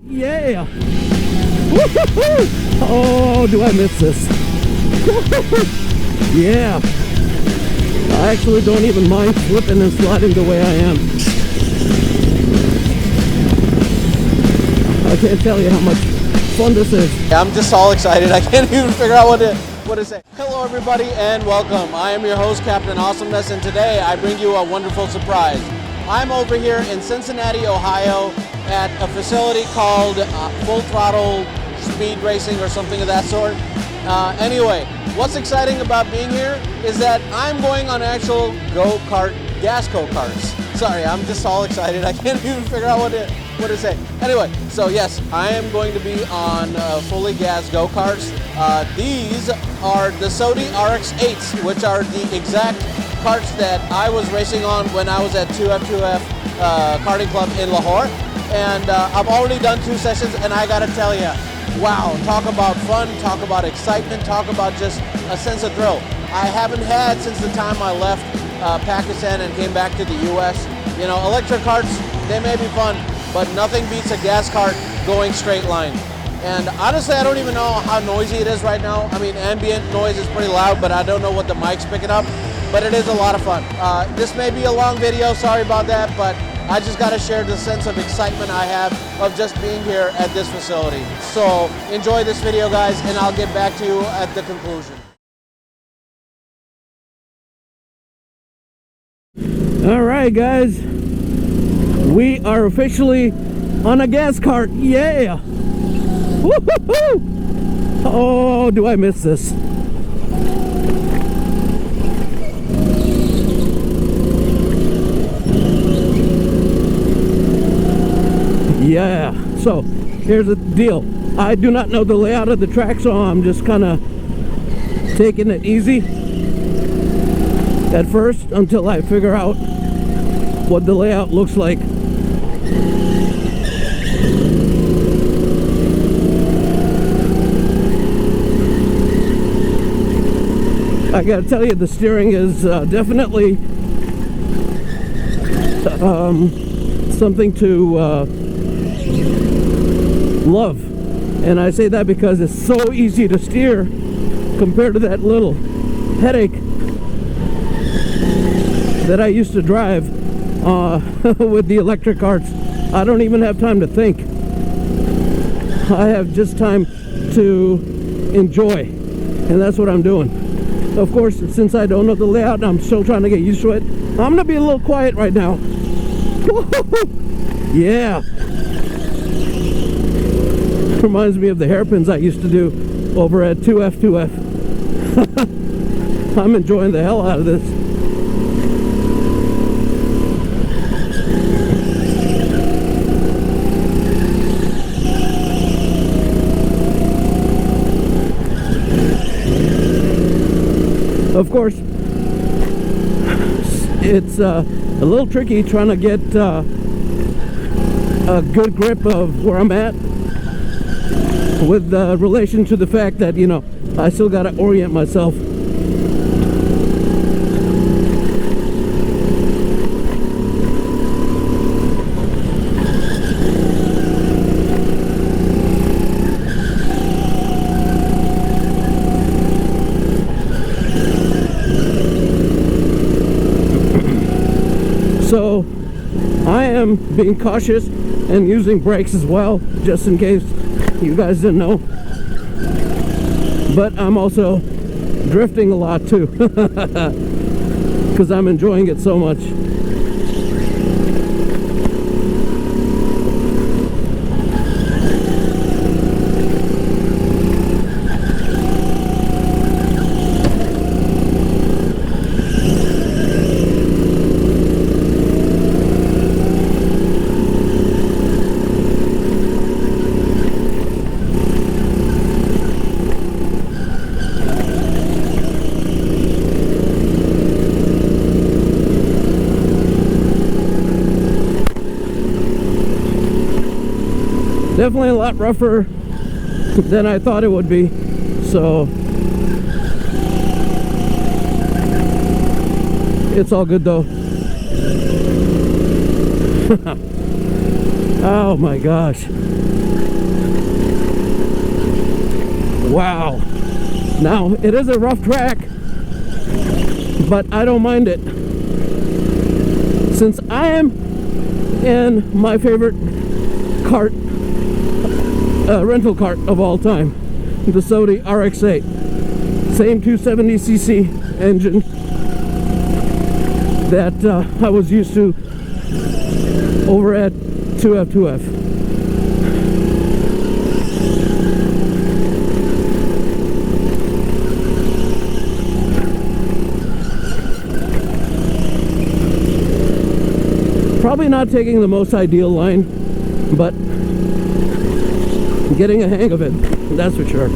Yeah. Oh, do I miss this? Yeah. I actually don't even mind slipping and sliding the way I am. I can't tell you how much fun this is. I'm just all excited. I can't even figure out what to say. Hello everybody and welcome. I am your host, Captain Awesomeness, and today I bring you a wonderful surprise. I'm over here in Cincinnati, Ohio at a facility called Full Throttle Speed Racing or something of that sort. Anyway, what's exciting about being here is that I'm going on actual go-kart, gas go-karts. Sorry, I'm just all excited. I can't even figure out what to say. Anyway, so yes, I am going to be on fully gas go-karts. These are the Sodi RX-8s, which are the exact karts that I was racing on when I was at 2F2F Karting Club in Lahore. And I've already done 2 sessions, and I gotta tell you, wow, talk about fun, talk about excitement, talk about just a sense of thrill. I haven't had since the time I left Pakistan and came back to the US. You know, electric karts, they may be fun, but nothing beats a gas kart going straight line. And honestly, I don't even know how noisy it is right now. I mean, ambient noise is pretty loud, but I don't know what the mic's picking up, but it is a lot of fun. This may be a long video, sorry about that, but I just got to share the sense of excitement I have of just being here at this facility. So enjoy this video, guys, and I'll get back to you at the conclusion. All right, guys, we are officially on a gas kart. Yeah. Woo-hoo-hoo! Oh, do I miss this? Yeah, so here's the deal. I do not know the layout of the track, so I'm just kind of taking it easy at first until I figure out what the layout looks like. I gotta tell you, the steering is definitely something to love, and I say that because it's so easy to steer compared to that little headache that I used to drive with the electric karts. I don't even have time to think. I have just time to enjoy, and that's what I'm doing. Of course, since I don't know the layout, I'm still trying to get used to it. I'm gonna be a little quiet right now. Yeah. Reminds me of the hairpins I used to do over at 2F2F. I'm enjoying the hell out of this. Of course, it's a little tricky trying to get a good grip of where I'm at with relation to the fact that, you know, I still got to orient myself. So I am being cautious and using brakes as well, just in case you guys didn't know. But I'm also drifting a lot too, because I'm enjoying it so much. Definitely a lot rougher than I thought it would be, so it's all good though. Oh my gosh. Wow. Now, it is a rough track, but I don't mind it. Since I am in my favorite kart, rental kart of all time, the Sodi RX-8. Same 270cc engine that I was used to over at 2F2F. Probably not taking the most ideal line, but getting a hang of it, that's for sure.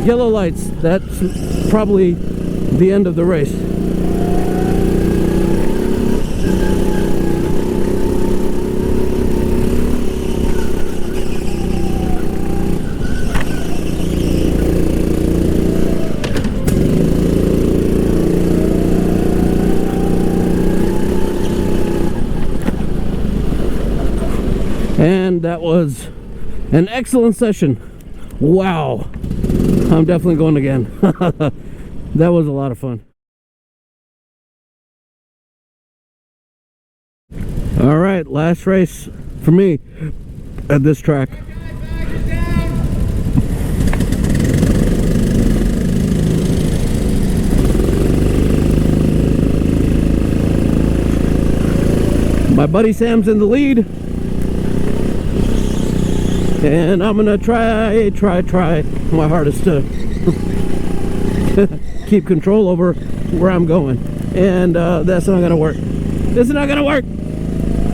Yellow lights, that's probably the end of the race. And that was an excellent session. Wow. I'm definitely going again. That was a lot of fun. All right, last race for me at this track. My buddy Sam's in the lead, and I'm gonna try my hardest to keep control over where I'm going, and that's not gonna work. This is not gonna work.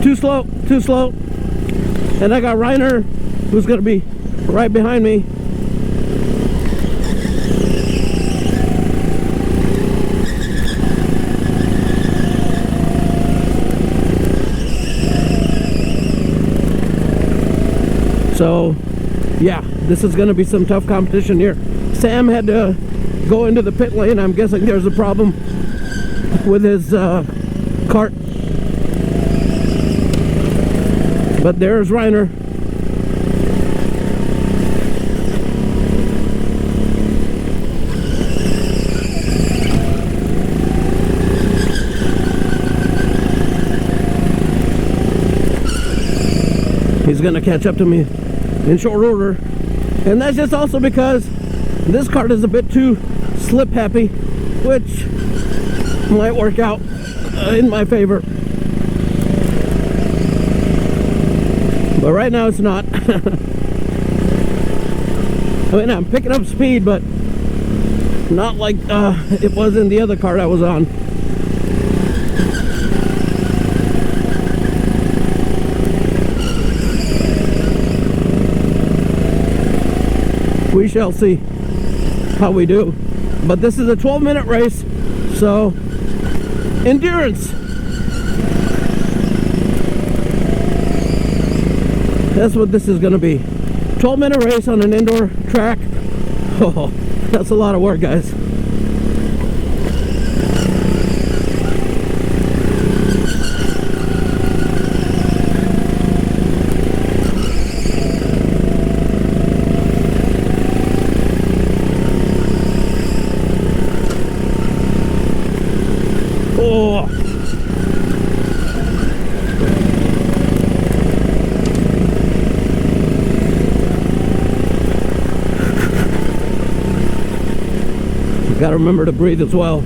Too slow, and I got Reiner, who's gonna be right behind me. So yeah, this is going to be some tough competition here. Sam had to go into the pit lane. I'm guessing there's a problem with his cart. But there's Reiner. He's going to catch up to me in short order, and that's just also because this kart is a bit too slip happy, which might work out in my favor, but right now it's not. I mean, I'm picking up speed, but not like it was in the other kart I was on. We shall see how we do. But this is a 12-minute race, so endurance. That's what this is going to be. 12-minute race on an indoor track. Oh, that's a lot of work, guys. Oh. Got to remember to breathe as well.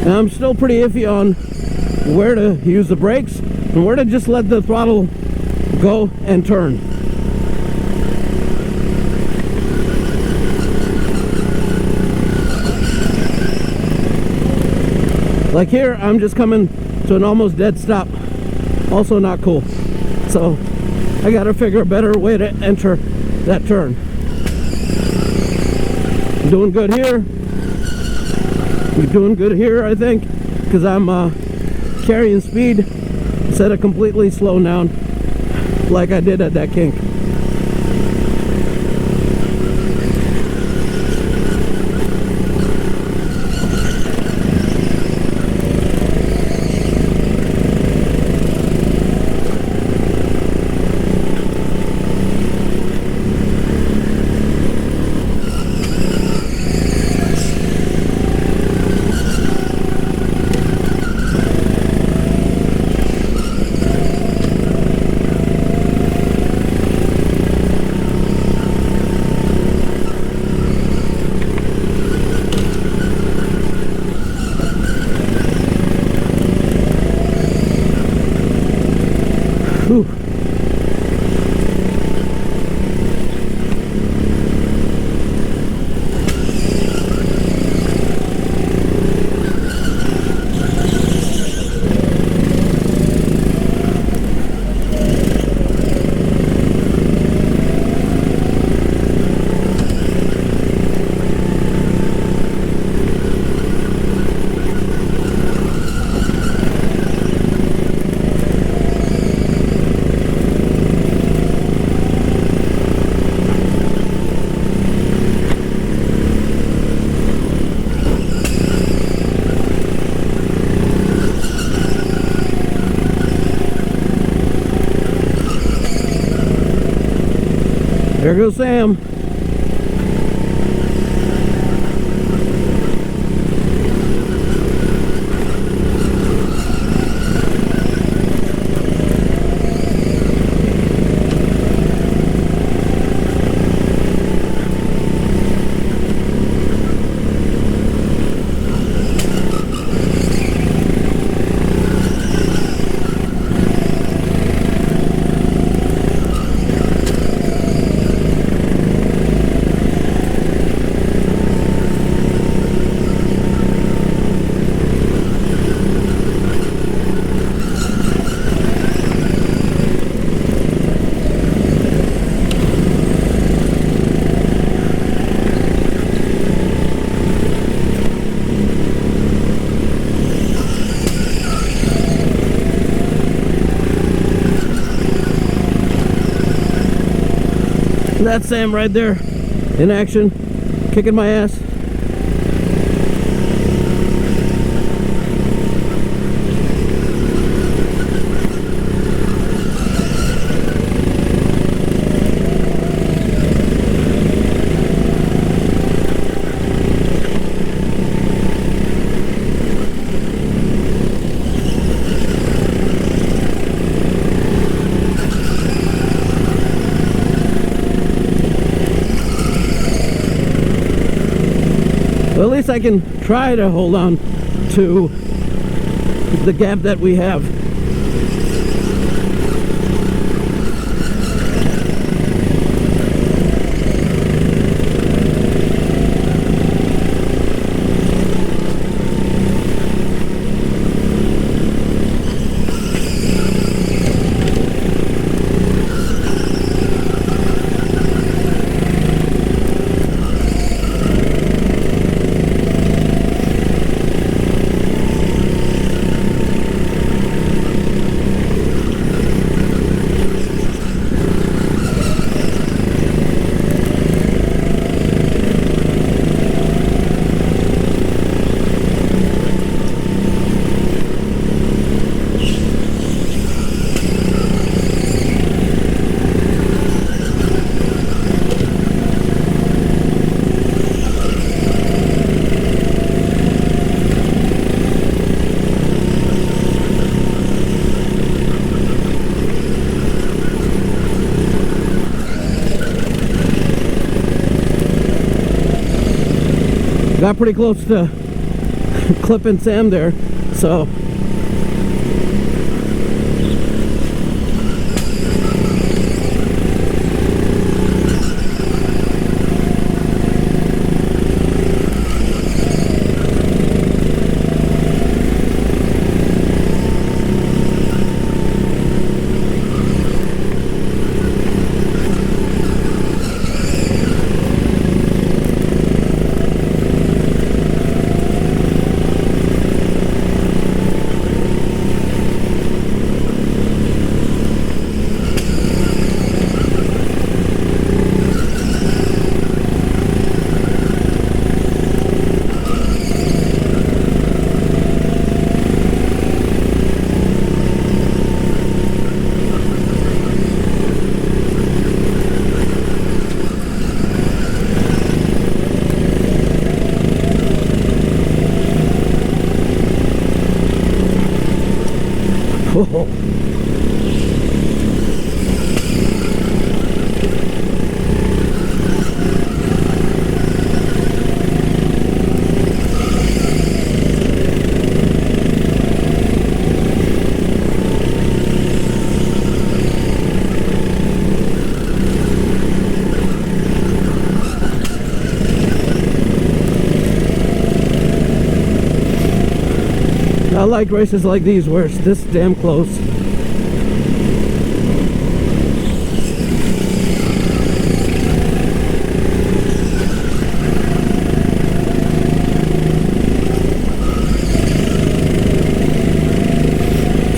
Now I'm still pretty iffy on where to use the brakes and where to just let the throttle go and turn. Like here, I'm just coming to an almost dead stop. Also not cool. So I gotta figure a better way to enter that turn. I'm doing good here. I'm doing good here, I think, because I'm carrying speed instead of completely slowing down like I did at that kink. Whew. There goes Sam. That's Sam right there in action, kicking my ass. Well, at least I can try to hold on to the gap that we have. Got pretty close to clipping Sam there, so whoa. I like races like these where it's this damn close.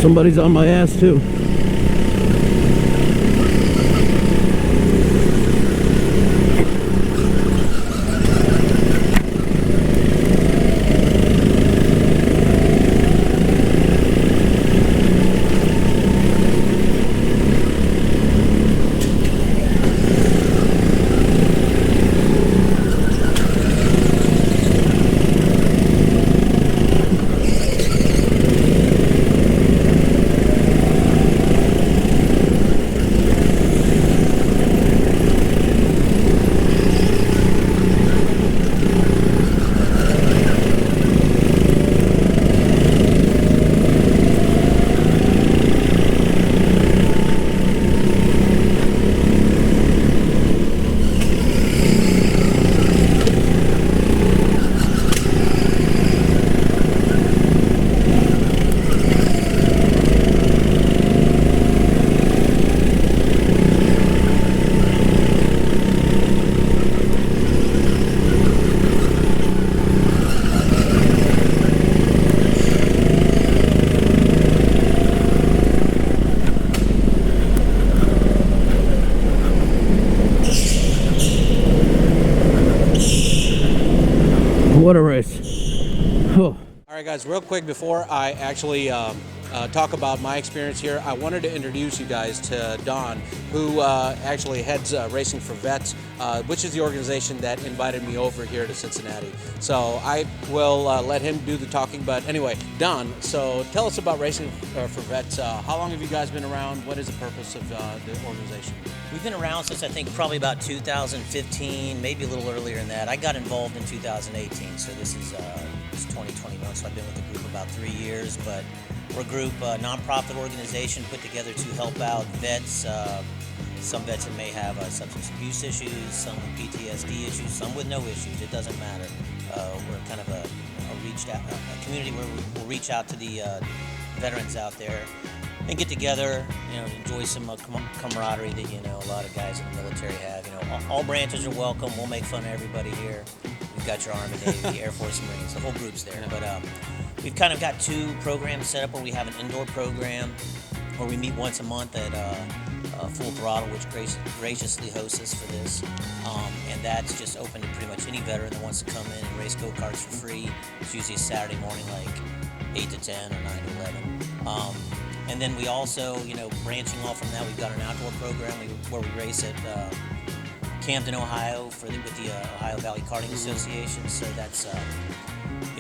Somebody's on my ass too. What a race. Oh. All right, guys, real quick before I actually talk about my experience here, I wanted to introduce you guys to Don, who actually heads Racing4Vets, which is the organization that invited me over here to Cincinnati. So I will let him do the talking. But anyway, Don, so tell us about Racing4Vets. How long have you guys been around? What is the purpose of the organization? We've been around since I think probably about 2015, maybe a little earlier than that. I got involved in 2018, so this is 2021, so I've been with the group about 3 years, but we're a group, nonprofit organization put together to help out vets, some vets that may have substance abuse issues, some with PTSD issues, some with no issues, it doesn't matter. We're kind of a community where we'll reach out to the veterans out there and get together, enjoy some camaraderie that, a lot of guys in the military have. All branches are welcome. We'll make fun of everybody here. We've got your Army, Navy, Air Force, Marines, the whole group's there. But we've kind of got 2 programs set up where we have an indoor program where we meet once a month at Full Throttle, which graciously hosts us for this. And that's just open to pretty much any veteran that wants to come in and race go-karts for free. It's usually a Saturday morning, like 8 to 10 or 9 to 11. And then we also, branching off from that, we've got an outdoor program where we race at Camden, Ohio with the Ohio Valley Karting Association. So that's,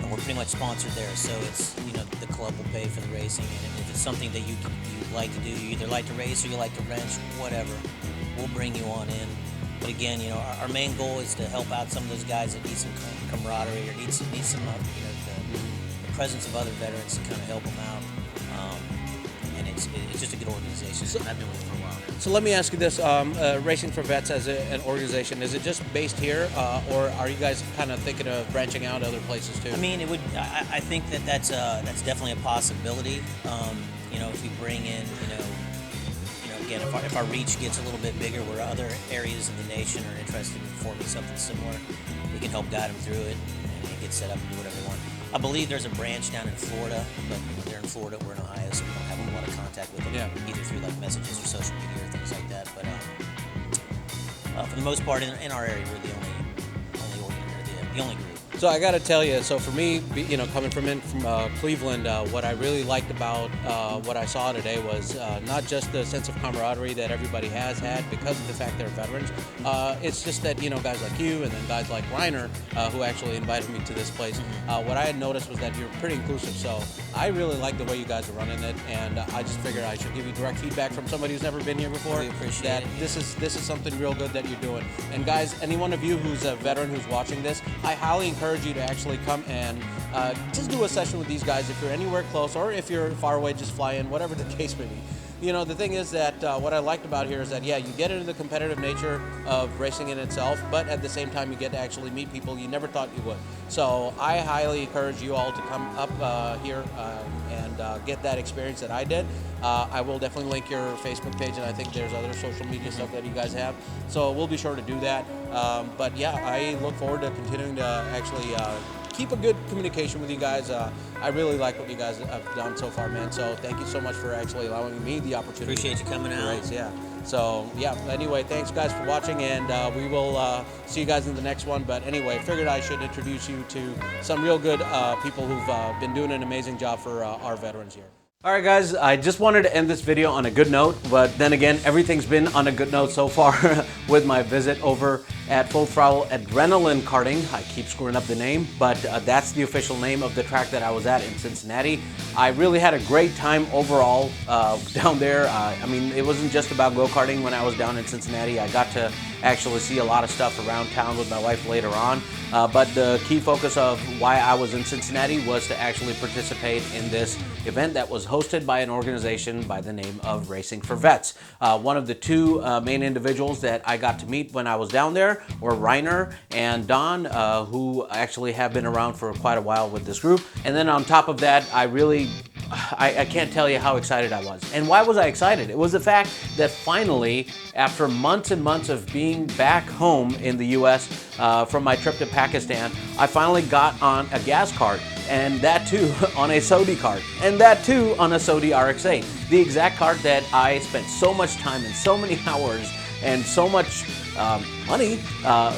we're pretty much sponsored there. So it's, the club will pay for the racing. And if it's something that you like to do, you either like to race or you like to wrench, whatever, we'll bring you on in. But again, you know, our main goal is to help out some of those guys that need some camaraderie or need some you know, the presence of other veterans to kind of help them out. And it's just a good organization. So I've been with it for a while now. So let me ask you this: Racing4Vets as an organization, is it just based here, or are you guys kind of thinking of branching out other places too? I mean, it would. I think that's definitely a possibility. You know, if we bring in, again, if our reach gets a little bit bigger, where other areas of the nation are interested in forming something similar, we can help guide them through it and get set up and do whatever they want. I believe there's a branch down in Florida, but they're in Florida, we're in Ohio, so we don't have a lot of contact with them, either through like messages or social media or things like that. But for the most part, in our area, we're the only group. So I got to tell you, so for me, you know, coming from Cleveland, what I really liked about what I saw today was not just the sense of camaraderie that everybody has had because of the fact they're veterans. It's just that, you know, guys like you and then guys like Reiner, who actually invited me to this place, what I had noticed was that you're pretty inclusive. So I really like the way you guys are running it, and I just figured I should give you direct feedback from somebody who's never been here before. We appreciate that it. This is something real good that you're doing. And guys, any one of you who's a veteran who's watching this, I highly encourage you to actually come and just do a session with these guys if you're anywhere close, or if you're far away, just fly in, whatever the case may be. You know, the thing is that what I liked about here is that, yeah, you get into the competitive nature of racing in itself, but at the same time you get to actually meet people you never thought you would. So I highly encourage you all to come up here and get that experience that I did. I will definitely link your Facebook page, and I think there's other social media stuff that you guys have. So we'll be sure to do that. But yeah, I look forward to continuing to actually keep a good communication with you guys. I really like what you guys have done so far, man. So thank you so much for actually allowing me the opportunity. Appreciate you coming out. Race, yeah. So yeah. Anyway, thanks guys for watching, and we will see you guys in the next one. But anyway, figured I should introduce you to some real good people who've been doing an amazing job for our veterans here. All right, guys, I just wanted to end this video on a good note, but then again, everything's been on a good note so far with my visit over at Full Throttle Adrenaline Karting. I keep screwing up the name, but that's the official name of the track that I was at in Cincinnati. I really had a great time overall down there. I mean, it wasn't just about go-karting when I was down in Cincinnati. I got to actually see a lot of stuff around town with my wife later on. But the key focus of why I was in Cincinnati was to actually participate in this event that was hosted by an organization by the name of Racing4Vets. One of the two main individuals that I got to meet when I was down there were Reiner and Don, who actually have been around for quite a while with this group. And then on top of that, I can't tell you how excited I was. And why was I excited? It was the fact that finally, after months and months of being back home in the US from my trip to Pakistan, I finally got on a gas cart, and that too on a Sodi cart, and that too on a Sodi RX-8. The exact cart that I spent so much time and so many hours and so much money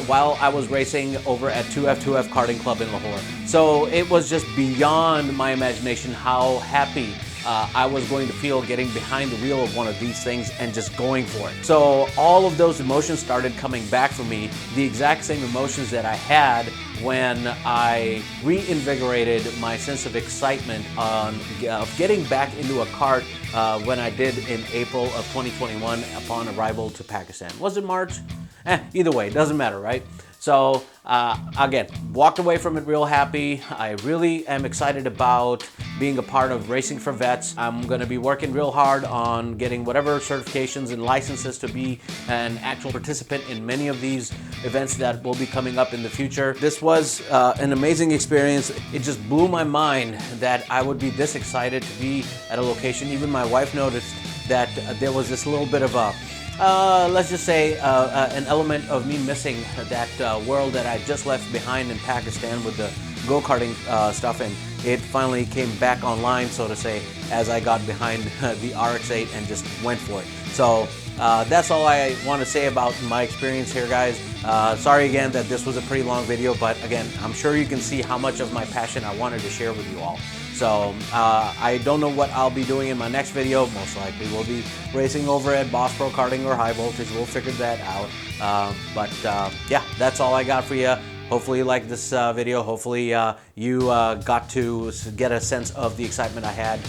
while I was racing over at 2F2F Karting Club in Lahore. So it was just beyond my imagination how happy I was going to feel getting behind the wheel of one of these things and just going for it. So all of those emotions started coming back for me, the exact same emotions that I had when I reinvigorated my sense of excitement of getting back into a kart when I did in April of 2021 upon arrival to Pakistan. Was it March? Either way, it doesn't matter, right? So again, walked away from it real happy. I really am excited about being a part of Racing4Vets. I'm going to be working real hard on getting whatever certifications and licenses to be an actual participant in many of these events that will be coming up in the future. This was an amazing experience. It just blew my mind that I would be this excited to be at a location. Even my wife noticed that there was this little bit of a let's just say an element of me missing that world that I just left behind in Pakistan with the go-karting stuff, and it finally came back online, so to say, as I got behind the RX-8 and just went for it. So that's all I want to say about my experience here, guys. Sorry again that this was a pretty long video, but again, I'm sure you can see how much of my passion I wanted to share with you all. So I don't know what I'll be doing in my next video. Most likely we'll be racing over at Boss Pro Karting or High Voltage. We'll figure that out. But yeah, that's all I got for you. Hopefully you liked this video. Hopefully you got to get a sense of the excitement I had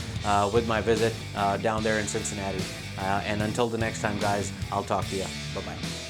with my visit down there in Cincinnati. And until the next time, guys, I'll talk to you. Bye-bye.